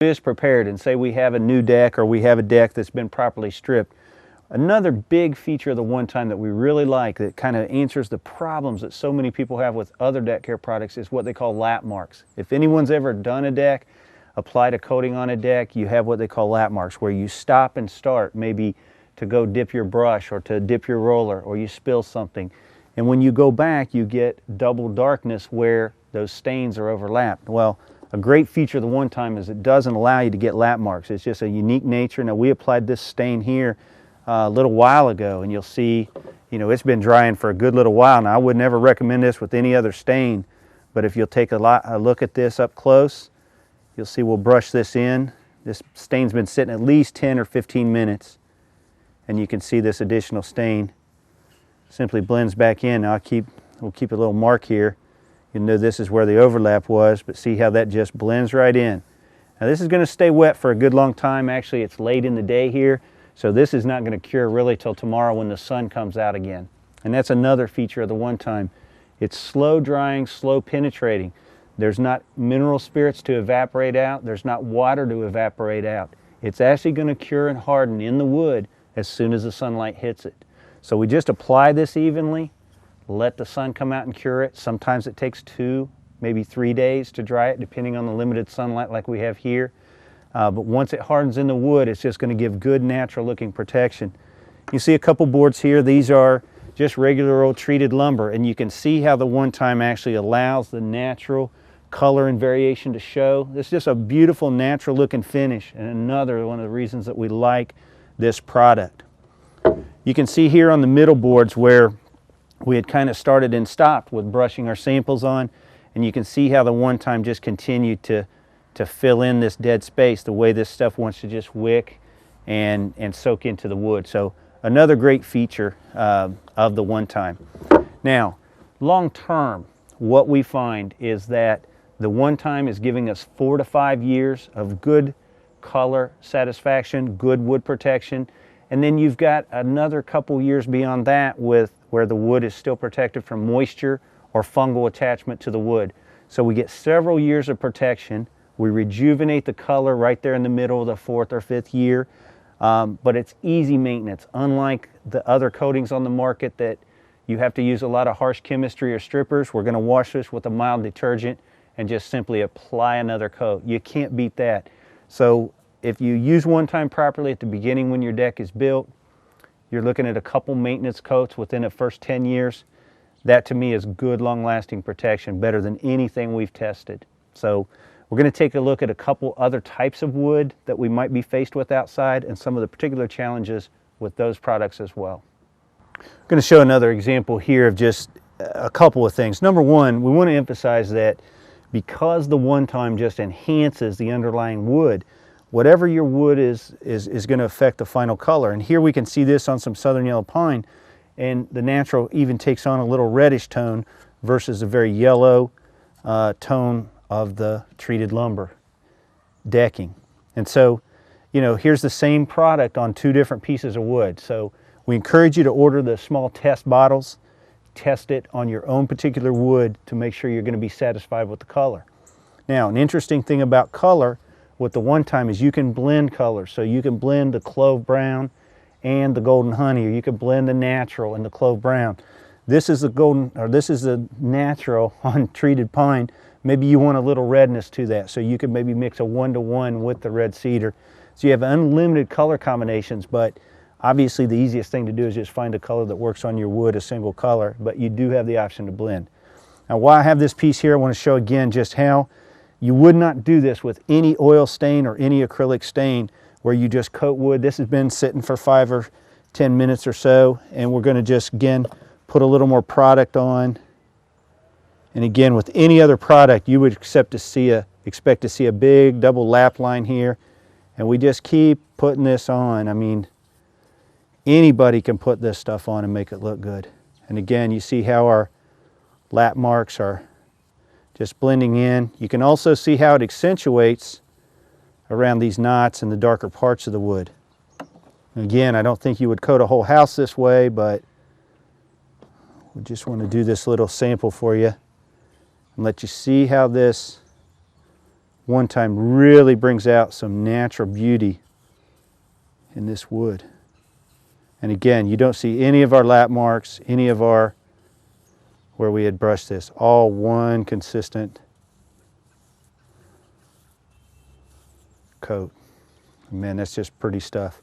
is prepared, and say we have a new deck or we have a deck that's been properly stripped, another big feature of the One Time that we really like that kind of answers the problems that so many people have with other deck care products is what they call lap marks. If anyone's ever done a deck, applied a coating on a deck, you have what they call lap marks, where you stop and start maybe to go dip your brush or to dip your roller, or you spill something. And when you go back, you get double darkness where those stains are overlapped. Well, a great feature of the One Time is it doesn't allow you to get lap marks. It's just a unique nature. Now, we applied this stain here a little while ago, and you'll see, you know, it's been drying for a good little while. Now, I would never recommend this with any other stain, but if you'll take a look at this up close, you'll see we'll brush this in. This stain's been sitting at least 10 or 15 minutes, and you can see this additional stain simply blends back in. Now we'll keep a little mark here. You know this is where the overlap was, but see how that just blends right in. Now this is going to stay wet for a good long time. Actually, it's late in the day here, so this is not going to cure really till tomorrow when the sun comes out again. And that's another feature of the One Time. It's slow drying, slow penetrating. There's not mineral spirits to evaporate out. There's not water to evaporate out. It's actually going to cure and harden in the wood as soon as the sunlight hits it. So we just apply this evenly, let the sun come out and cure it. Sometimes it takes 2, maybe 3 days to dry it, depending on the limited sunlight like we have here. But once it hardens in the wood, it's just going to give good natural looking protection. You see a couple boards here. These are just regular old treated lumber, and you can see how the One Time actually allows the natural color and variation to show. It's just a beautiful natural looking finish, and another one of the reasons that we like this product. You can see here on the middle boards where we had kind of started and stopped with brushing our samples on, and you can see how the One Time just continued to fill in this dead space the way this stuff wants to just wick and soak into the wood. So another great feature of the One Time. Now, long term, what we find is that the One Time is giving us 4 to 5 years of good color satisfaction, good wood protection, and then you've got another couple years beyond that with where the wood is still protected from moisture or fungal attachment to the wood. So we get several years of protection. We rejuvenate the color right there in the middle of the 4th or 5th year, but it's easy maintenance. Unlike the other coatings on the market that you have to use a lot of harsh chemistry or strippers, we're going to wash this with a mild detergent and just simply apply another coat. You can't beat that. So if you use One Time properly at the beginning when your deck is built, you're looking at a couple maintenance coats within the first 10 years. That to me is good long-lasting protection, better than anything we've tested. So we're going to take a look at a couple other types of wood that we might be faced with outside and some of the particular challenges with those products as well. I'm going to show another example here of just a couple of things. Number one, we want to emphasize that because the One Time just enhances the underlying wood, whatever your wood is going to affect the final color. And here we can see this on some southern yellow pine, and the natural even takes on a little reddish tone versus a very yellow tone of the treated lumber decking. And so, you know, here's the same product on 2 different pieces of wood. So we encourage you to order the small test bottles, test it on your own particular wood to make sure you're going to be satisfied with the color. Now, an interesting thing about color with the One Time is you can blend colors. So you can blend the clove brown and the golden honey, or you can blend the natural and the clove brown. This is the golden, or this is the natural on treated pine. Maybe you want a little redness to that, so you can maybe mix a 1-to-1 with the red cedar. So you have unlimited color combinations, but obviously the easiest thing to do is just find a color that works on your wood, a single color, but you do have the option to blend. Now while I have this piece here, I want to show again just how you would not do this with any oil stain or any acrylic stain where you just coat wood. This has been sitting for 5 or 10 minutes or so, and we're going to just, again, put a little more product on. And again, with any other product, you would expect to see a big double lap line here, and we just keep putting this on. I mean, anybody can put this stuff on and make it look good. And again, you see how our lap marks are just blending in. You can also see how it accentuates around these knots in the darker parts of the wood. Again, I don't think you would coat a whole house this way, but we just want to do this little sample for you and let you see how this One Time really brings out some natural beauty in this wood. And again, you don't see any of our lap marks, any of our, where we had brushed this, all one consistent coat. Man, that's just pretty stuff.